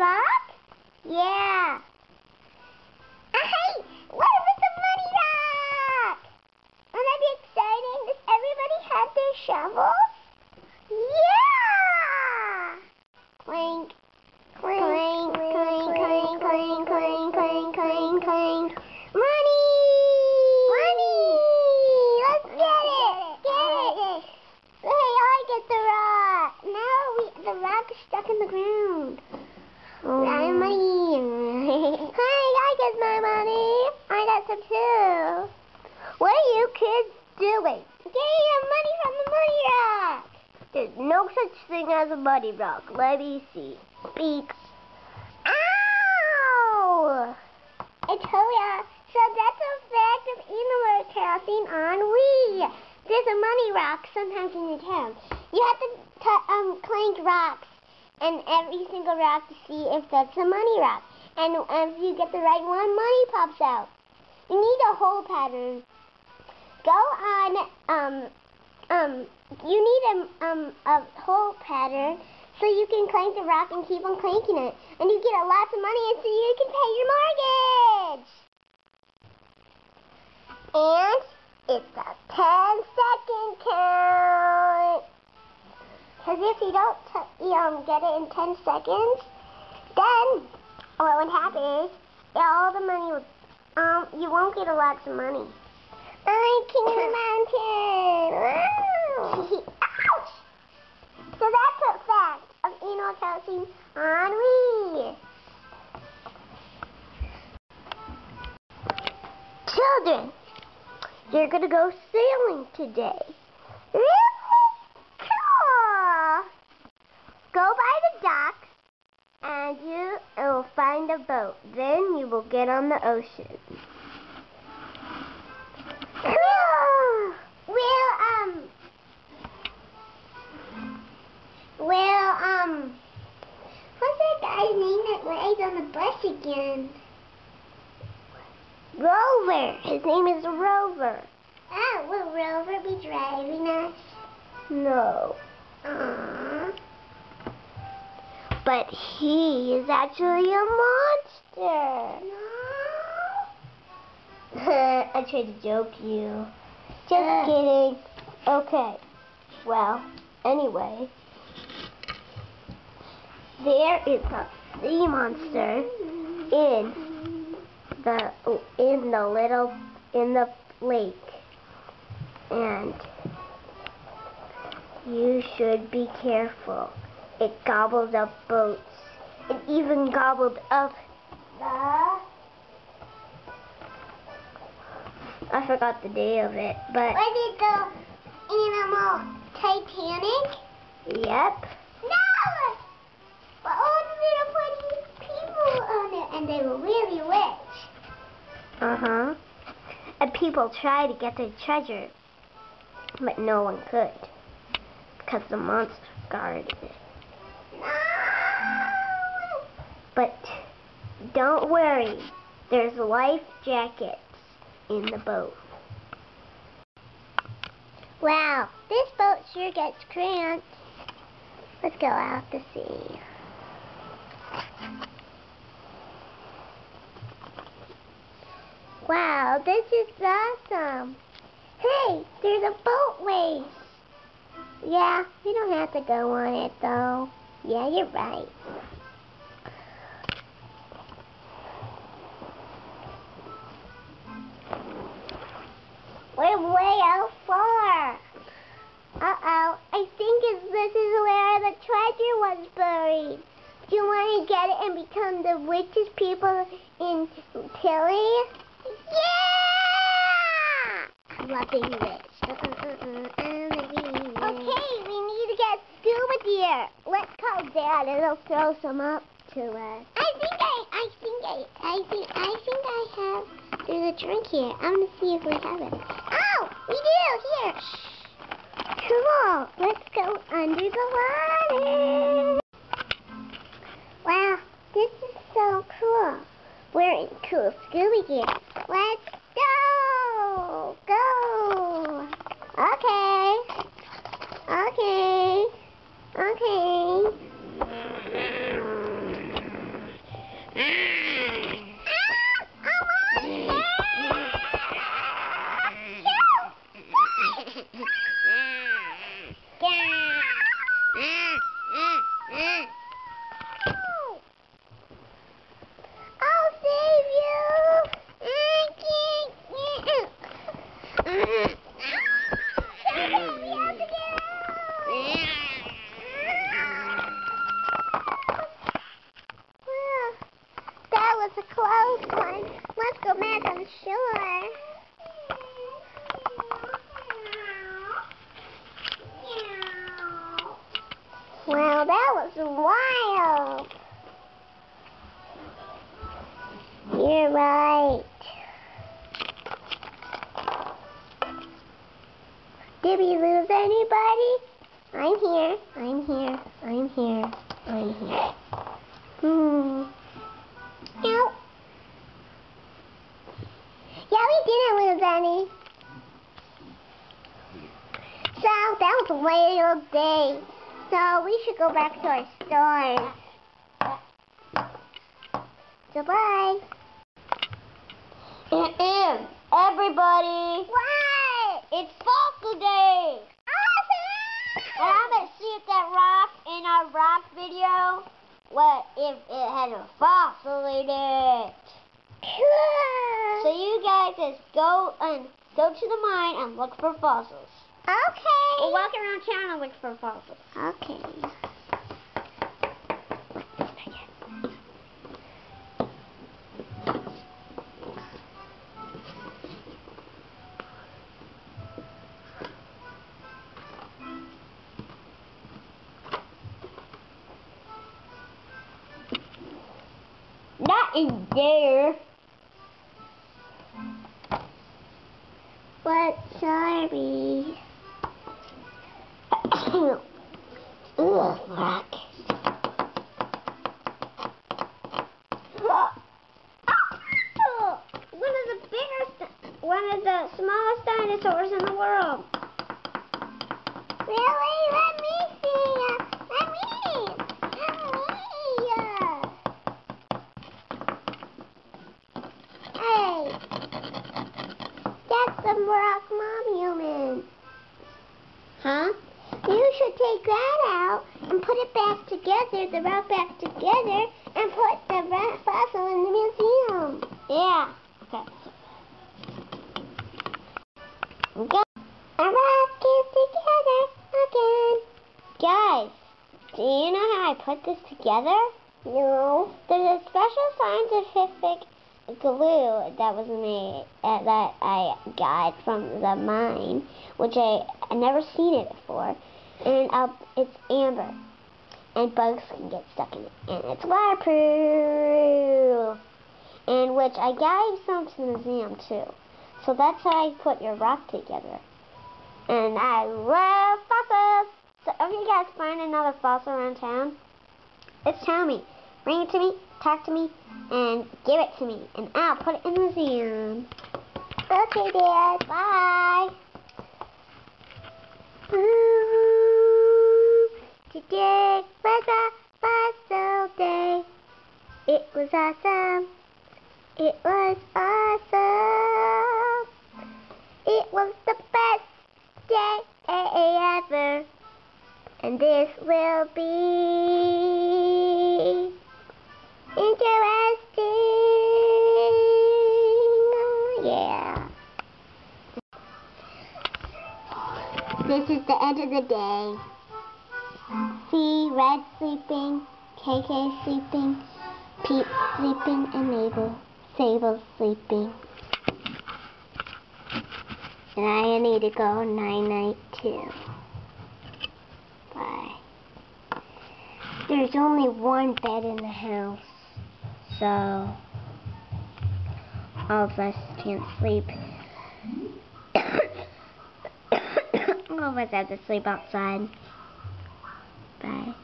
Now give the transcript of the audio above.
rock? Yeah. Hey, what was the money rock? Wouldn't that be exciting? Does everybody have their shovels? Yeah! Clink, clink, clink, clink, clink, clink, clink, clink, clink. Money! Money! Let's get it! Get it! Hey, I get the rock. No, the rock is stuck in the ground. I have money. Hey, I get my money. I got some too. What are you kids doing? Getting your money from the money rock. There's no such thing as a money rock. Let me see. Speak. Ow! I told ya. So that's a fact of Animal Crossing on Wii. There's a money rock sometimes in your town. You have to clank rocks, and every single rock to see if that's a money rock. And if you get the right one, money pops out. You need a hole pattern. Go on, you need a hole pattern so you can clank the rock and keep on clanking it. And you get a lot of money so you can pay your mortgage. And it's a 10-second count. Because if you don't get it in 10 seconds, then what would happen is all the money would, you won't get a lot of money. I'm King of the Mountain. Wow. Ouch! So that's a fact of Animal Crossing on Wii. Children, you're going to go sailing today. Really? Cool. Go by the docks and you will find a boat. Then you will get on the ocean. Cool. What's that guy's name that rides on the bus again? Rover. His name is Rover. Oh, will Rover be driving us? No. But he is actually a monster. No. I tried to joke you. Just kidding. Okay. Well, anyway, there is a sea monster in the lake, and you should be careful. It gobbles up boats. It even gobbled up I forgot the name of it, but... Was it the animal Titanic? Yep. No! But all the little funny people on it, and they were really rich. Uh-huh. And people tried to get their treasure, but no one could, because the monster guarded it. No! But don't worry, there's life jackets in the boat. Wow, this boat sure gets cramped. Let's go out to sea. Wow, this is awesome. Hey, there's a boat race. Yeah, we don't have to go on it though. Yeah, you're right. We're way out far. Uh-oh, I think this is where the treasure was buried. Do you want to get it and become the richest people in Tilly? Yeah! Loving rich. Okay, we need to get scuba gear. Let's call Dad and he'll throw some up to us. I think I have. There's a drink here. I'm gonna see if we have it. Oh, we do. Here. Cool. Let's go under the water. Wow, this is so cool. We're in cool scuba gear. Let's go. Go. Okay. Okay. Okay. Wow, that was wild. You're right. Did we lose anybody? I'm here. I'm here. I'm here. I'm here. No. Yeah, we didn't lose any. So that was a wild day. So we should go back to our stores. So bye. Everybody. What? It's fossil day. Awesome! And I'm gonna see if that rock in our rock video, what if it had a fossil in it. Cool. So you guys just go to the mine and look for fossils. Okay. We'll walk around town and look for fossils. Okay. Not in there. But sorry. Ugh, rock. One of the smallest dinosaurs in the world. Really? Let me see. Let me. Hey, that's the rock monument. Huh? You should take that out and put it back together, the rock back together, and put the fossil in the museum. Yeah. Okay. Okay. Our rock is together again. Guys, do you know how I put this together? No. There's a special scientific glue that was made that I got from the mine, which I never seen it before, and it's amber, and bugs can get stuck in it, and it's waterproof, and which I gave some to the museum too. So that's how I put your rock together, and I love fossils. So if you guys find another fossil around town, just tell me. Bring it to me, talk to me, and give it to me, and I'll put it in the museum. Okay, Dad. Bye. Today was a fossil day. It was awesome. It was awesome. It was the best day ever. And this will be interesting. Yeah. This is the end of the day. See, Red sleeping, KK sleeping, Pete sleeping, and Sable sleeping. And I need to go night-night too. Bye. There's only one bed in the house, so all of us can't sleep. All of us have to sleep outside. Bye.